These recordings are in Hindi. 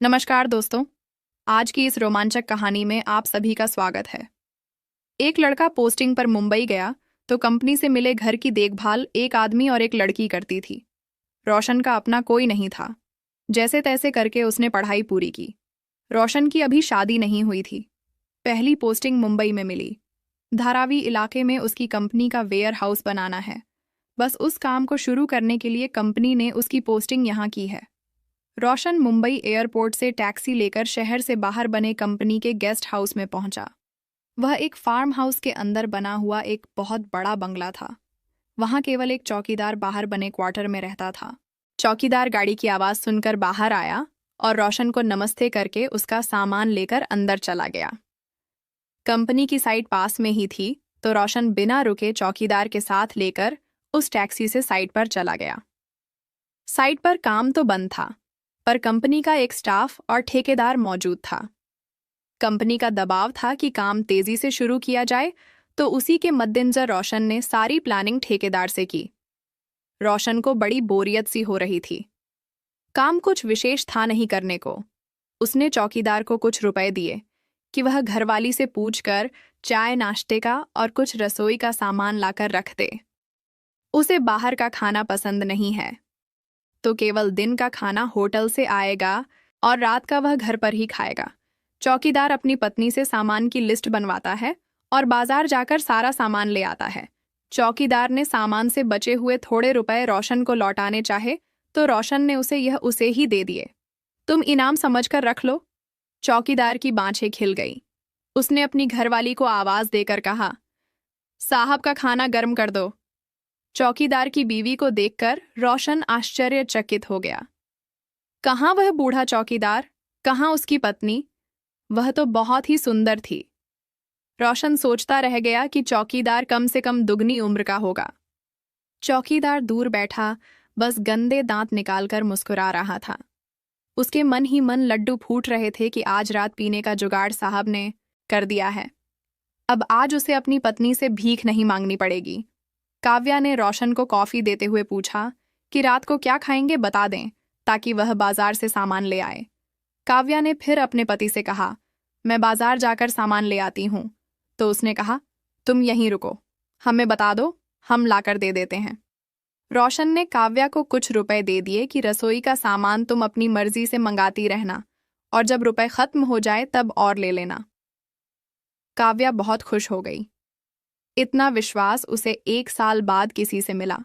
नमस्कार दोस्तों। आज की इस रोमांचक कहानी में आप सभी का स्वागत है। एक लड़का पोस्टिंग पर मुंबई गया तो कंपनी से मिले घर की देखभाल एक आदमी और एक लड़की करती थी। रोशन का अपना कोई नहीं था। जैसे तैसे करके उसने पढ़ाई पूरी की। रोशन की अभी शादी नहीं हुई थी। पहली पोस्टिंग मुंबई में मिली। धारावी इलाके में उसकी कंपनी का वेयर हाउस बनाना है। बस उस काम को शुरू करने के लिए कंपनी ने उसकी पोस्टिंग यहाँ की है। रोशन मुंबई एयरपोर्ट से टैक्सी लेकर शहर से बाहर बने कंपनी के गेस्ट हाउस में पहुंचा। वह एक फार्म हाउस के अंदर बना हुआ एक बहुत बड़ा बंगला था। वहां केवल एक चौकीदार बाहर बने क्वार्टर में रहता था। चौकीदार गाड़ी की आवाज सुनकर बाहर आया और रोशन को नमस्ते करके उसका सामान लेकर अंदर चला गया। कंपनी की साइट पास में ही थी तो रोशन बिना रुके चौकीदार के साथ लेकर उस टैक्सी से साइट पर चला गया। साइट पर काम तो बंद था, पर कंपनी का एक स्टाफ और ठेकेदार मौजूद था। कंपनी का दबाव था कि काम तेजी से शुरू किया जाए, तो उसी के मद्देनजर रोशन ने सारी प्लानिंग ठेकेदार से की। रोशन को बड़ी बोरियत सी हो रही थी। काम कुछ विशेष था नहीं करने को। उसने चौकीदार को कुछ रुपए दिए कि वह घरवाली से पूछकर चाय नाश्ते का और कुछ रसोई का सामान लाकर रख दे। उसे बाहर का खाना पसंद नहीं है, तो केवल दिन का खाना होटल से आएगा और रात का वह घर पर ही खाएगा। चौकीदार अपनी पत्नी से सामान की लिस्ट बनवाता है और बाजार जाकर सारा सामान ले आता है। चौकीदार ने सामान से बचे हुए थोड़े रुपए रोशन को लौटाने चाहे तो रोशन ने उसे ही दे दिए। तुम इनाम समझकर रख लो। चौकीदार की बाँछें खिल गई। उसने अपनी घरवाली को आवाज देकर कहा, साहब का खाना गर्म कर दो। चौकीदार की बीवी को देखकर रोशन आश्चर्यचकित हो गया। कहाँ वह बूढ़ा चौकीदार, कहाँ उसकी पत्नी? वह तो बहुत ही सुंदर थी। रोशन सोचता रह गया कि चौकीदार कम से कम दुगनी उम्र का होगा। चौकीदार दूर बैठा बस गंदे दांत निकालकर मुस्कुरा रहा था। उसके मन ही मन लड्डू फूट रहे थे कि आज रात पीने का जुगाड़ साहब ने कर दिया है। अब आज उसे अपनी पत्नी से भीख नहीं मांगनी पड़ेगी। काव्या ने रोशन को कॉफी देते हुए पूछा कि रात को क्या खाएंगे बता दें ताकि वह बाजार से सामान ले आए। काव्या ने फिर अपने पति से कहा, मैं बाजार जाकर सामान ले आती हूँ। तो उसने कहा, तुम यहीं रुको, हमें बता दो, हम लाकर दे देते हैं। रोशन ने काव्या को कुछ रुपए दे दिए कि रसोई का सामान तुम अपनी मर्जी से मंगाती रहना और जब रुपए खत्म हो जाए तब और ले लेना। काव्या बहुत खुश हो गई। इतना विश्वास उसे 1 साल बाद किसी से मिला।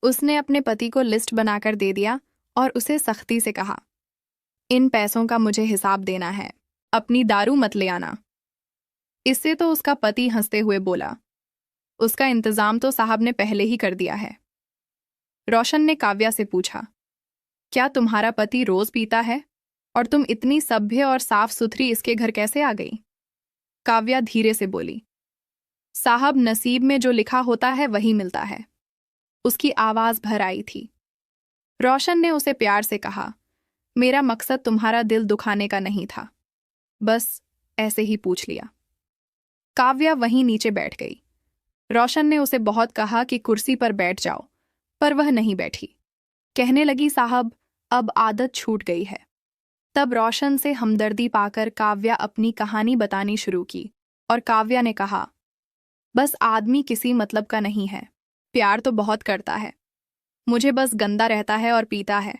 उसने अपने पति को लिस्ट बनाकर दे दिया और उसे सख्ती से कहा, इन पैसों का मुझे हिसाब देना है, अपनी दारू मत ले आना। इससे तो उसका पति हंसते हुए बोला, उसका इंतजाम तो साहब ने पहले ही कर दिया है। रोशन ने काव्या से पूछा, क्या तुम्हारा पति रोज पीता है और तुम इतनी सभ्य और साफ सुथरी इसके घर कैसे आ गई? काव्या धीरे से बोली, साहब नसीब में जो लिखा होता है वही मिलता है। उसकी आवाज भर आई थी। रोशन ने उसे प्यार से कहा, मेरा मकसद तुम्हारा दिल दुखाने का नहीं था, बस ऐसे ही पूछ लिया। काव्या वहीं नीचे बैठ गई। रोशन ने उसे बहुत कहा कि कुर्सी पर बैठ जाओ, पर वह नहीं बैठी। कहने लगी, साहब अब आदत छूट गई है। तब रोशन से हमदर्दी पाकर काव्या अपनी कहानी बतानी शुरू की और काव्या ने कहा, बस आदमी किसी मतलब का नहीं है, प्यार तो बहुत करता है। मुझे बस गंदा रहता है और पीता है।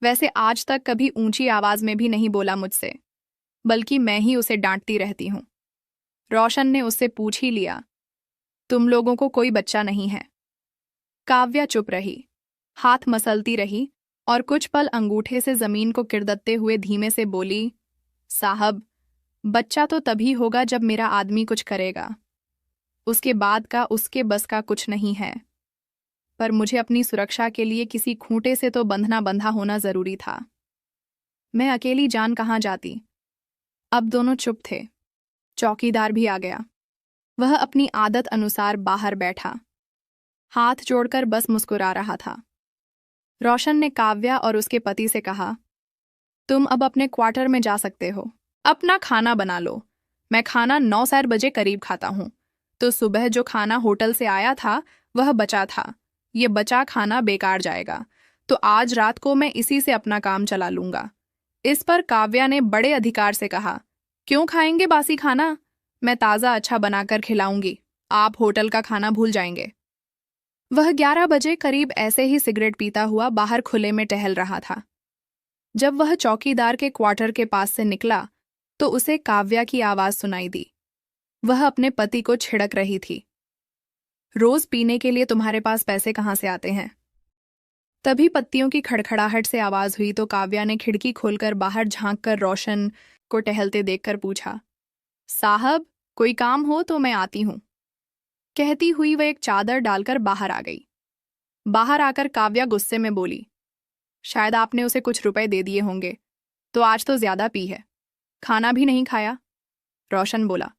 वैसे आज तक कभी ऊंची आवाज में भी नहीं बोला मुझसे, बल्कि मैं ही उसे डांटती रहती हूँ। रोशन ने उससे पूछ ही लिया, तुम लोगों को कोई बच्चा नहीं है? काव्या चुप रही, हाथ मसलती रही और कुछ पल अंगूठे से जमीन को किरदते हुए धीमे से बोली, साहब बच्चा तो तभी होगा जब मेरा आदमी कुछ करेगा। उसके बाद का उसके बस का कुछ नहीं है। पर मुझे अपनी सुरक्षा के लिए किसी खूंटे से तो बंधा होना जरूरी था। मैं अकेली जान कहाँ जाती। अब दोनों चुप थे। चौकीदार भी आ गया। वह अपनी आदत अनुसार बाहर बैठा, हाथ जोड़कर बस मुस्कुरा रहा था। रोशन ने काव्या और उसके पति से कहा, तुम अब अपने क्वार्टर में जा सकते हो, अपना खाना बना लो। मैं खाना 9 बजे करीब खाता हूँ, तो सुबह जो खाना होटल से आया था वह बचा था। ये बचा खाना बेकार जाएगा, तो आज रात को मैं इसी से अपना काम चला लूंगा। इस पर काव्या ने बड़े अधिकार से कहा, क्यों खाएंगे बासी खाना? मैं ताज़ा अच्छा बनाकर खिलाऊंगी। आप होटल का खाना भूल जाएंगे। वह 11 बजे करीब ऐसे ही सिगरेट पीता हुआ बाहर खुले में टहल रहा था। जब वह चौकीदार के क्वार्टर के पास से निकला तो उसे काव्या की आवाज सुनाई दी। वह अपने पति को छिड़क रही थी, रोज पीने के लिए तुम्हारे पास पैसे कहाँ से आते हैं? तभी पत्तियों की खड़खड़ाहट से आवाज हुई तो काव्या ने खिड़की खोलकर बाहर झांककर रोशन को टहलते देखकर पूछा, साहब, कोई काम हो तो मैं आती हूं। कहती हुई वह एक चादर डालकर बाहर आ गई। बाहर आकर काव्या गुस्से में बोली, शायद आपने उसे कुछ रुपए दे दिए होंगे, तो आज तो ज्यादा पी है। खाना भी नहीं खाया। रोशन बोला,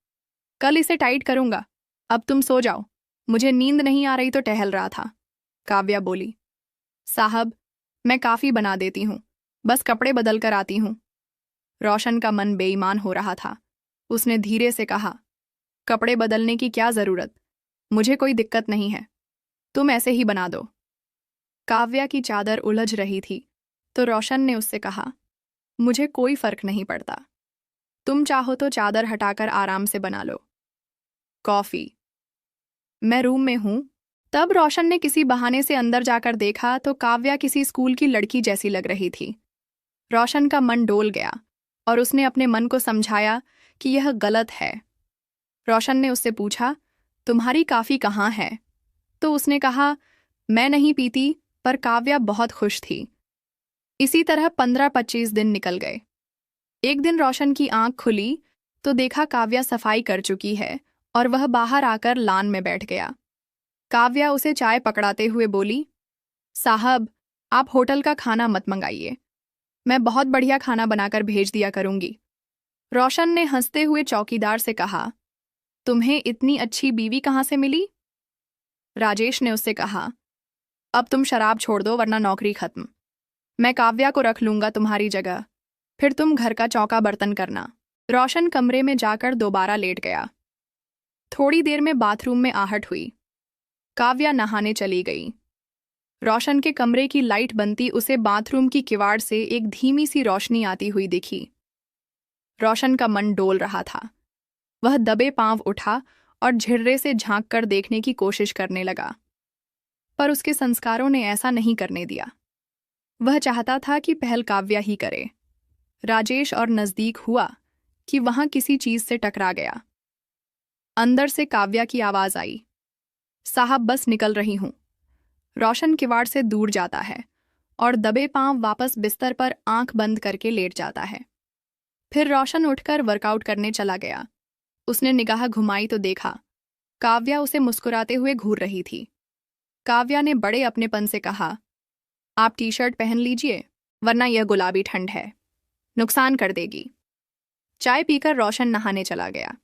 कल इसे टाइट करूंगा। अब तुम सो जाओ, मुझे नींद नहीं आ रही तो टहल रहा था। काव्या बोली, साहब, मैं काफी बना देती हूं, बस कपड़े बदल कर आती हूं। रोशन का मन बेईमान हो रहा था। उसने धीरे से कहा, कपड़े बदलने की क्या जरूरत? मुझे कोई दिक्कत नहीं है, तुम ऐसे ही बना दो। काव्या की चादर उलझ रही थी तो रोशन ने उससे कहा, मुझे कोई फर्क नहीं पड़ता, तुम चाहो तो चादर हटाकर आराम से बना लो। कॉफी। मैं रूम में हूं। तब रोशन ने किसी बहाने से अंदर जाकर देखा तो काव्या किसी स्कूल की लड़की जैसी लग रही थी। रोशन का मन डोल गया और उसने अपने मन को समझाया कि यह गलत है। रोशन ने उससे पूछा, तुम्हारी काफी कहाँ है? तो उसने कहा, मैं नहीं पीती, पर काव्या बहुत खुश थी। इसी तरह 15-25 दिन निकल गए। एक दिन रोशन की आंख खुली तो देखा काव्या सफाई कर चुकी है और वह बाहर आकर लान में बैठ गया। काव्या उसे चाय पकड़ाते हुए बोली, साहब, आप होटल का खाना मत मंगाइए, मैं बहुत बढ़िया खाना बनाकर भेज दिया करूंगी। रोशन ने हंसते हुए चौकीदार से कहा, तुम्हें इतनी अच्छी बीवी कहाँ से मिली? राजेश ने उससे कहा, अब तुम शराब छोड़ दो वरना नौकरी खत्म। मैं काव्या को रख लूंगा तुम्हारी जगह, फिर तुम घर का चौका बर्तन करना। रोशन कमरे में जाकर दोबारा लेट गया। थोड़ी देर में बाथरूम में आहट हुई। काव्या नहाने चली गई। रोशन के कमरे की लाइट बनती उसे बाथरूम की किवाड़ से एक धीमी सी रोशनी आती हुई दिखी। रोशन का मन डोल रहा था। वह दबे पांव उठा और झिर्रे से झांक कर देखने की कोशिश करने लगा, पर उसके संस्कारों ने ऐसा नहीं करने दिया। वह चाहता था कि पहल काव्या ही करे। राजेश और नजदीक हुआ कि वहां किसी चीज से टकरा गया। अंदर से काव्या की आवाज आई, साहब, बस निकल रही हूं। रोशन किवाड़ से दूर जाता है और दबे पांव वापस बिस्तर पर आंख बंद करके लेट जाता है। फिर रोशन उठकर वर्कआउट करने चला गया। उसने निगाह घुमाई तो देखा काव्या उसे मुस्कुराते हुए घूर रही थी। काव्या ने बड़े अपनेपन से कहा, आप टी शर्ट पहन लीजिए वरना यह गुलाबी ठंड है, नुकसान कर देगी। चाय पीकर रोशन नहाने चला गया।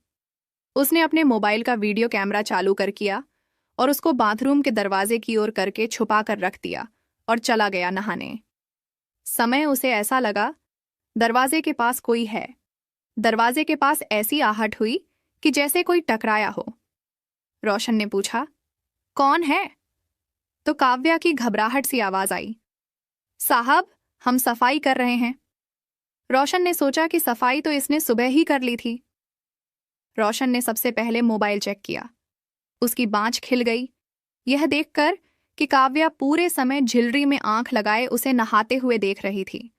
उसने अपने मोबाइल का वीडियो कैमरा चालू कर किया और उसको बाथरूम के दरवाजे की ओर करके छुपा कर रख दिया और चला गया नहाने। समय उसे ऐसा लगा दरवाजे के पास कोई है। दरवाजे के पास ऐसी आहट हुई कि जैसे कोई टकराया हो। रोशन ने पूछा, कौन है? तो काव्या की घबराहट सी आवाज आई, साहब, हम सफाई कर रहे हैं। रोशन ने सोचा कि सफाई तो इसने सुबह ही कर ली थी। रोशन ने सबसे पहले मोबाइल चेक किया। उसकी बाँछ खिल गई यह देखकर कि काव्या पूरे समय झिल्री में आंख लगाए उसे नहाते हुए देख रही थी।